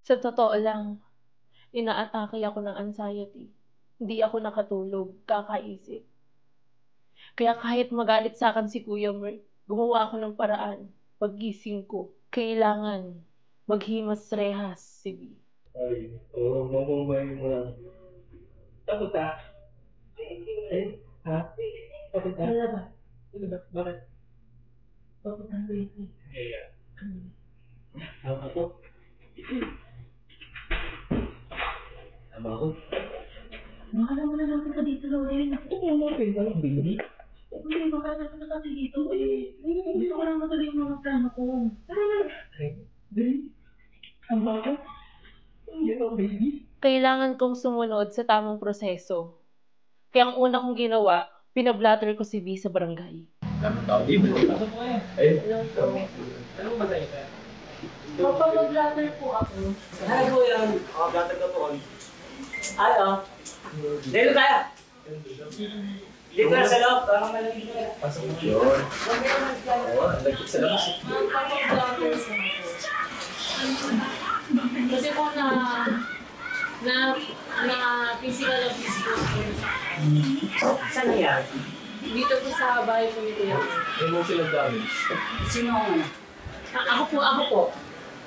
Sa totoo lang, inaatake ako ng anxiety. Hindi ako nakatulog, kakaisip. Kaya kahit magalit sa akin si Kuya Merk, gumawa ako ng paraan. Paggising ko, kailangan maghimas rehas si B. Ay, oo, mamumay mo lang. Takot ka? Eh, ha? Takot ka? Wala ba? Ano ba? Bakit? Bakit ang baby? Eh, tama ko. Tama ko. Nakala mo na natin ka dito, Lorin. Oo, okay. Walang baby. Hindi, baka natin na kasi dito eh. Gusto ko lang matuloy yung mga plano ko. Baby? Tama ko? Hindi ako baby. Kailangan kong sumunod sa tamang proseso. Kaya ang una kong ginawa, pinablatter ko si B sa barangay. Di ba? Pasok mo eh. Ay, ano ba sa'yo? Mapapag-blatter po ako. Ano po yan? Blatter ka po. Ay, oh. Dito tayo. Dito na sa loob. Parang malamig na. Pasok mo yun. Oo, nagkit sa labas. Mapapag-blatter po ako. Kasi po physical abuse po. Saan nangyari? Dito po sa bahay po ni Kuya. Emotional damage. Sino ang ano? Ako po.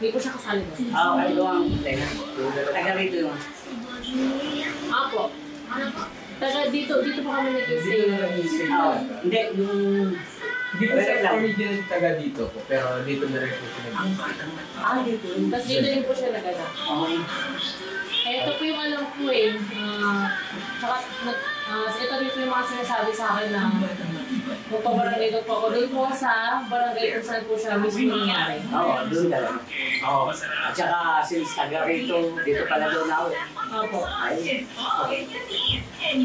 Hindi po siya kasali doon. Okay, ito ang teka. Taga rito yun. Ako. Dito po kami nag-stay. Hindi, yung... Hindi po siya original taga dito po, pero dito na rin po siya Dito. Tapos dito rin po siya nagana. Okay. Eh, ito po yung alam ko eh. Ito rin po yung mga sinasabi sa akin na magpabarangay daw po ako. Doon po sa barangay kung saan po siya mismo nangyari. Oo, doon talaga. Oo. At saka, since taga rito, dito pala doon ako. Opo.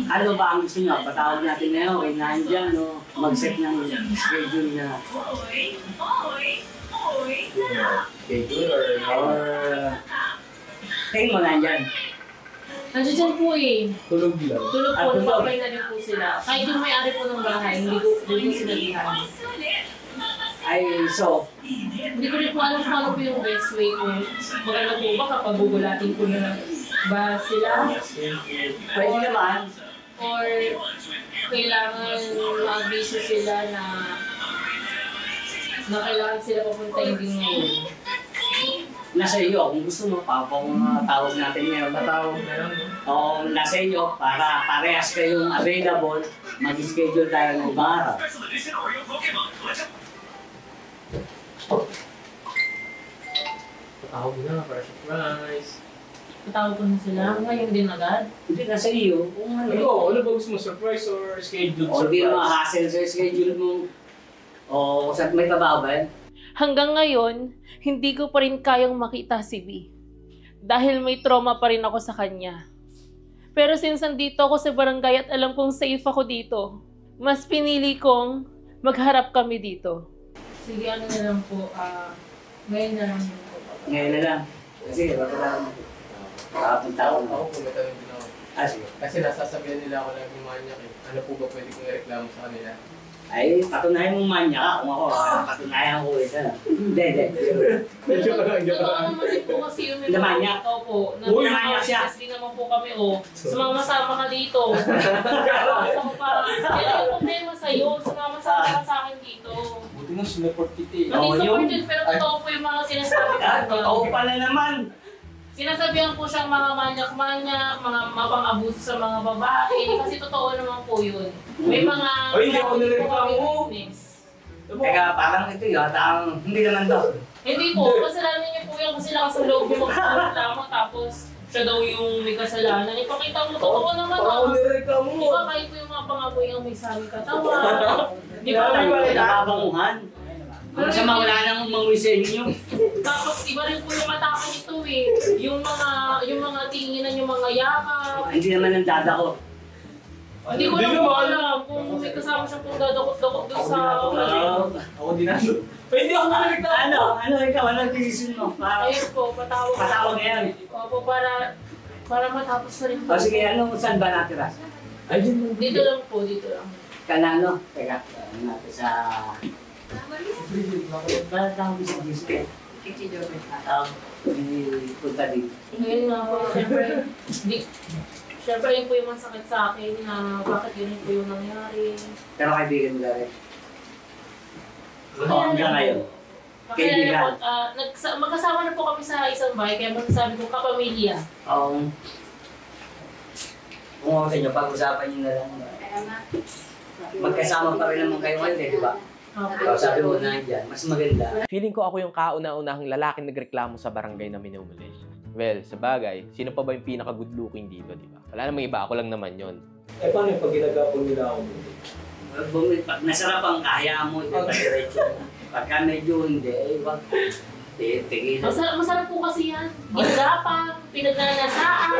Ano ba ang gusto nyo? Patawag natin ngayon kay nandyan, no? Mag-set ng schedule na. schedule or Tingin mo nandyan. Nandiyan po eh. tulog lang. Tulog po, tulog. napapay na din po sila. Kahit yung may-ari po ng bahay, hindi ko sinabihan. Ay, so, Hindi ko rin po alam kung ano po yung best way ko. Maganda po ba kapag gugulatin ko na ba sila? pwede naman. Or kailangan ma-abiso sila na kailangan sila papuntahin din ngayon. Nasa iyo, kung gusto mo, kung tawag natin ngayon, Tatawag na lang, no? o nasa iyo, para parehas kayong available, mag-schedule tayo ng ibang araw. Tatawag na para surprise. Patawag ko na sila. Ngayon din agad. Hindi, nasa iyo. Kung ano. Ano ba gusto mo? Surprise or scheduled O di surprise? naman hassle sa schedule mo. O sa may trabaho ba yan? Hanggang ngayon, hindi ko pa rin kayang makita si B. Dahil may trauma pa rin ako sa kanya. Pero since nandito ako sa barangay at alam kong safe ako dito, mas pinili kong magharap kami dito. Sige, ano na lang po, ngayon na lang po. Ngayon na lang. Kasi wala lang. Kakapunta ako. Ako po, may tanong din ako. Sige. Kasi nasasabihan nila ako lagi manyak eh. Ano po ba pwede kong ireklamo sa kanila? Ay, patunayan mong manya ka kung ako. Patunayan ko ito. Hindi. Medyo ka lang, Totoo naman din po kasi yung may Lamanyak. po. Uy, lamanyak siya. Hindi naman po kami, sumama-sama ka dito. Basta ko pa. Yan yung problema sa'yo. Sumama-sama ka sa akin dito. Buti nga sinuport kita eh. Hindi Oo, yun. supported, pero totoo po yung mga sinasabi ko. Totoo pala naman. Sinasabihan po siyang mga manyak-manyak, mga mapang-abuso sa mga babae. Kasi totoo naman po yun. May mga... Ay, hindi ako nireklamo. Teka, parang ito yata ang hindi naman to. Hindi po, kasalanan niyo po yan kasi nakasulog yung magpapareklamo tapos siya daw yung may kasalanan. Ipakita mo, totoo naman Ako nireklamo mo. Di ba kahit po yung mga pangapoy ang may sabi katawan? Di ba? Nakabanguhan. Kung sa mawala nang umangoy sa inyo. Tapos iba rin po yung mataka nito eh. Yung mga tinginan, yung mga yakap. Hindi naman ang dada ko. Hindi ko lang po alam kung may kasama siya pong dadakot-dakot doon sa... Ako din ano. Ay, hindi ako nanireklamo. Ano ikaw? Ano ang decision mo? Ayun po, patawag. Patawag na yan. Opo, para matapos na rin po. O sige, saan ba natira? Ay, din mo. Dito lang po, dito lang. Kanano? Teka, natin sa... Balat lang ako sa disco. Punta din. Ngayon nga po, syempre yun po yung masakit sa akin na bakit yun po yung nangyari. Pero kaibigan mo dahil. Hanggang ngayon. Kaya magkasama na po kami sa isang bahay, kaya masasabi ko kapamilya. Kung ako sa inyo, pag-usapan nyo na lang. Magkasama pa rin naman kayo ngayon, di ba? Okay. Sabi mo na dyan, mas maganda. Feeling ko ako yung kauna-unahang lalaking nagreklamo sa barangay na minumulis. Well, sa bagay, sino pa ba yung pinaka-good looking dito, di ba? Wala namang iba, ako lang naman yon. Eh, paano yung pag ginagapon nila ako? Pag nasarap ang kaya mo, diretso mo. Pagka medyo hindi, wag. Tigil. Masarap po kasi yan. Ginagapang, pinagnanasaan.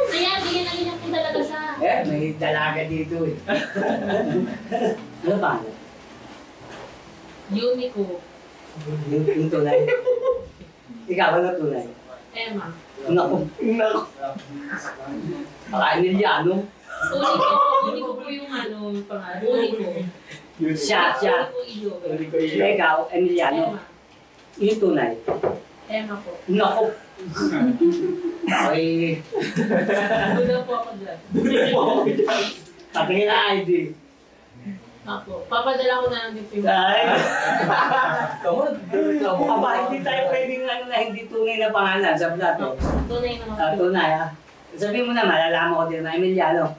Ganyan po talaga siya. May dalaga dito eh. Ano ba? Unico. Yung tunay. Ikaw, ano tunay? Emma. Naku. Emiliano. Unico po yung pangalan. Unico. Siya. Unico. Ikaw, Emiliano. Emma. Yung tunay. Emma po. Naku. Ay. Duda po ako dyan. Patingin na ID. Ako. Papadala ko na lang din po yung... Ay. Aba, hindi tayo pwedeng hindi tunay na pangalan sa plato. Tunay naman po. Tunay ha. Sabihin mo na, malalaman ko din na Emiliano.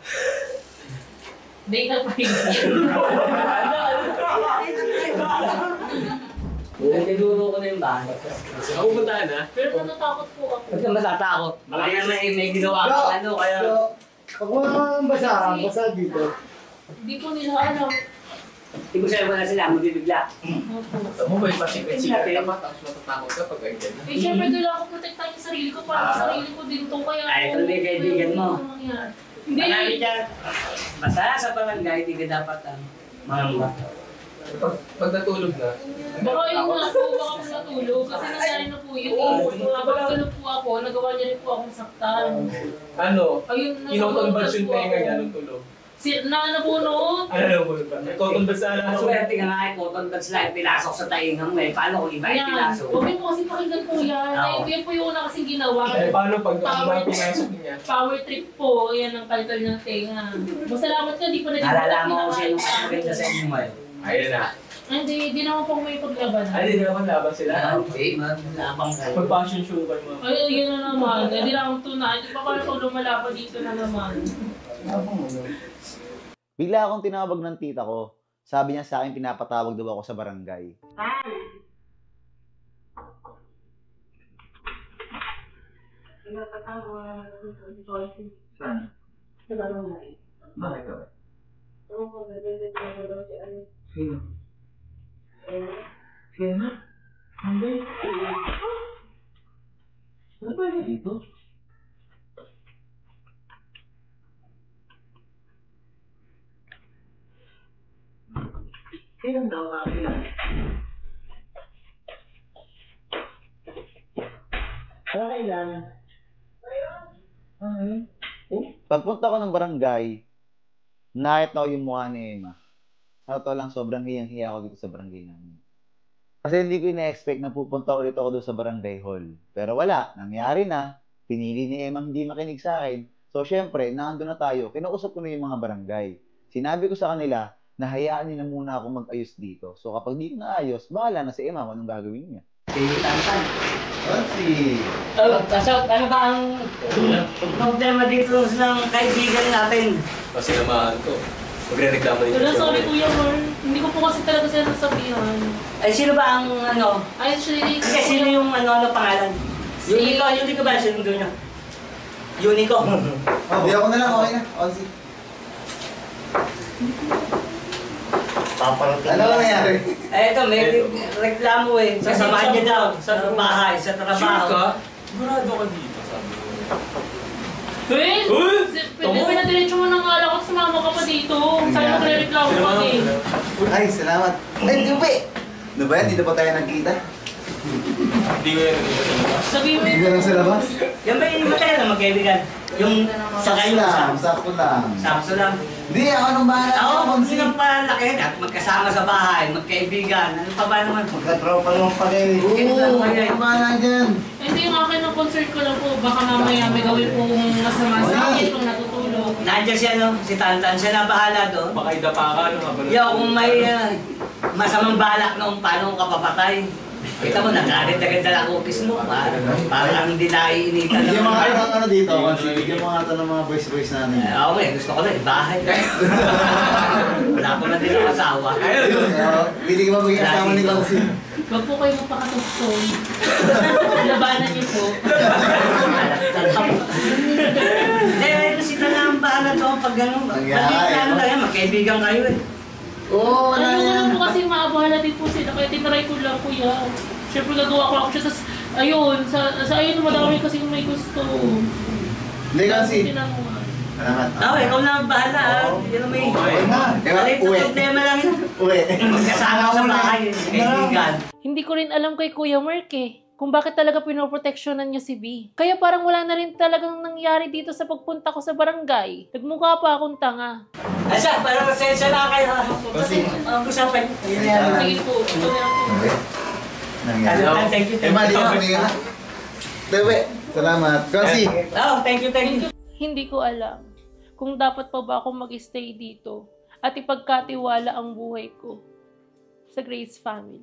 Day na pa yun. Nagduro ko na yung bahay. Ako puntahan na? Pero natatakot po ako. Huwag kang matatakot. Baka naman may ginawa ka kaya... Pag wala kang basa dito. Hindi po nila alam. Hindi ko sa'yo wala sila, magbibigla. Mo ba yung pasikret-sikret ka pa, tapos matatakot ka pag ganyan? Eh, syempre kailangan ko protektahan yung sarili ko para sa sarili ko din to. Kaya Ay, ito may kaibigan mo. Hindi. Marami dyan. Basta sa barangay, hindi ka dapat mangamba. Pag natulog na, Baka yung nga po, baka po natulog. Kasi nangyari na po yun. Habang tulog po ako, nagawa niya rin po akong saktan. ano? Ayun, nasa Cotton buds bawal yung po tenga ako. niya nung tulog. Nabunot. Ano mo ba? May cotton buds sa alam. Swerte ka nga, cotton buds lang, pinasok sa taingang mo eh. Paano kung iba yung Yan. pinasok? Huwag mo kasi pakinggan po yan. Oo. Yan po yung una kasing ginawa. Eh, paano pag Power ang pinasok niya? Power trip po. Yan ang kalkal ng tenga. Masalamat ka, di pa na Nalalaman ko sino mas maganda sa inyo eh. Ayun na. Hindi naman po may paglaban. Ay, hindi naman laban sila. Okay, malabang ka. Pag fashion show kayo mo. Ay, yun na naman. Hindi na akong tunay. Di pa paano pag lumalaban dito na naman. Bigla akong tinawag ng tita ko. Sabi niya sa akin, pinapatawag daw ako sa barangay. Saan? Bakit ka ba? Sino? Sino? Hindi. Ano ba yun dito? Sino daw kakilala? Kailan? Pagpunta ko ng barangay, nakita ko yung mukha ni Emma. Sa totoo lang, sobrang hiyang-hiya ako dito sa barangay namin. Kasi hindi ko ina-expect na pupunta ulit ako doon sa barangay hall. Pero wala, nangyari na. Pinili ni Emma hindi makinig sa akin. So, syempre, nandun na tayo. Kinausap ko na yung mga barangay. Sinabi ko sa kanila na hayaan niyo na muna ako mag-ayos dito. So, kapag di ko naayos, bahala na si Emma kung anong gagawin niya. Sige, Tantan. Si... Ano ba ang problema dito ng kaibigan natin? Kasi naman ko. Magre-reklamo din Wala, sorry Kuya Marl. Hindi ko po kasi talaga sila nasabihan. Ay, sino ba ang Actually, Kasi sino yung ano pangalan? Unico ba? Sino doon niya? Unico. Hindi ako na lang, okay na. Okay. Ano nangyari? Eh, ito, may reklamo eh. Sasamahan niya daw sa bahay, sa trabaho. Sigurado ka dito, sabi ko. Pwede! Pwede pinadiretso mo ng alak at sumama ka pa dito. Saan magre-reklamo ka eh? Ay, salamat. Ay, Dupe! Ano ba yan? Dito pa tayo nagkita? Hindi ko yan nandito sa labas. Sabihin mo Hindi ka lang sa labas? Yan ba yung matay na magkaibigan? Yung sa kayo Sakto lang, sakto lang. Sakto lang. Hindi, ako nang bahala. Ako, kung Konsi. silang palaki at magkasama sa bahay, magkaibigan, ano pa ba naman? Magka-tropa naman pa kayo. Oo, Oo, ako nang bahala dyan. Hindi yung akin ang concern ko lang po. Baka mamaya may gawin pong masama sa akin kung natutulog. Nandiyan siya, no? Si Tantan, siya na bahala doon. Baka idapa ka, no? Yo, kung may masamang balak noong paano ka papatay. Kita mo, nag-agad-agad na lang cookies mo. Parang hindi naiinitan Bigyan ng mga ng ano dito, Konsi. Bigyan mga ito ng mga boys namin. ako gusto ko na, ibahay. Wala ko na din ang asawa. Hindi ka ba maging asawa ni Konsi? Huwag po kayo magpakatustong. Labanan niyo po. Eh, sila na ang bahala doon pag gano'n. Ano lang yan, magkaibigan kayo eh. Oo, wala Ano yan. naman po kasi maabahala din po sila. Kaya tinry ko lang kuya. Siyempre gagawa ko lang siya. Tapos ayun, sa ayun madami kasi may gusto. Hindi kasi. Tinamuhan. Salamat. Ako, ikaw na ang bahala. Yan ang may... Okay na. Maliit na Uwi. problema lang yun. Uwi. Magkasama sa bahay, kaibigan. Hindi ko rin alam kay Kuya Mark kung bakit talaga pinoproteksyonan niya si B. Kaya parang wala na rin talagang nangyari dito sa pagpunta ko sa barangay. Nagmukha pa akong tanga. Asa, parang pasensya na kayo. Kasi, ang usapan. Sige po, ito na lang po. Nangyari. Thank you, thank Emma, di you. na, hindi na. Dewe, salamat. Konsi. Oh, thank you, thank you. Hindi ko alam kung dapat pa ba ako mag-stay dito at ipagkatiwala ang buhay ko sa Grace family.